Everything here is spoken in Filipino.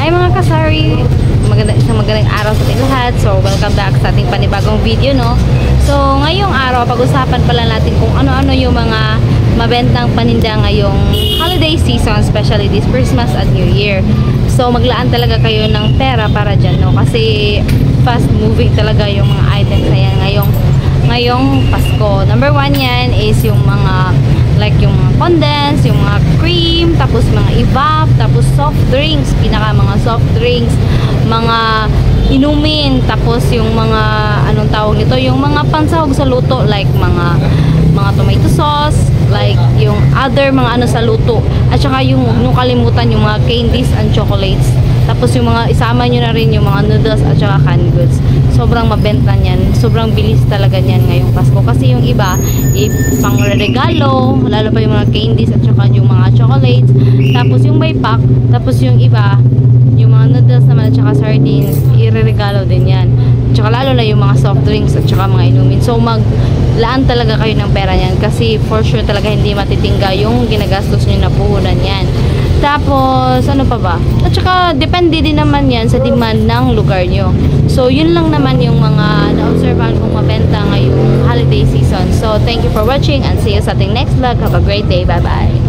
Hi mga kasari! Isang magandang araw sa ating lahat. So, welcome back sa ating panibagong video, no? So, ngayong araw, pag-usapan pala natin kung ano-ano yung mga mabentang paninda ngayong holiday season, especially this Christmas at New Year. So, maglaan talaga kayo ng pera para dyan, no? Kasi fast moving talaga yung mga items na yan ngayong Pasko. Number one yan is yung mga like yung mga condensed, yung mga cream, tapos mga evap, tapos soft drinks, mga soft drinks, mga inumin, tapos yung mga anong tawag nito, yung mga pansahog sa luto like mga tomato sauce, like yung other mga ano sa luto, at saka yung kalimutan yung mga candies and chocolates. Tapos yung mga isama nyo na rin yung mga noodles at saka canned goods. Sobrang mabenta niyan. Sobrang bilis talaga niyan ngayong Pasko. Kasi yung iba, pang regalo, lalo pa yung mga candies at saka yung mga chocolates. Tapos yung may pack, tapos yung iba, yung mga noodles naman at saka sardines, ireregalo din yan. At saka lalo na yung mga soft drinks at saka mga inumin. So maglaan talaga kayo ng pera niyan kasi for sure talaga hindi matitingga yung ginagastos nyo na puhunan yan. Tapos, ano pa ba? At saka, depende din naman yan sa demand ng lugar nyo. So, yun lang naman yung mga na-observehan kong mabenta ngayong holiday season. So, thank you for watching and see you sa ating next vlog. Have a great day. Bye-bye!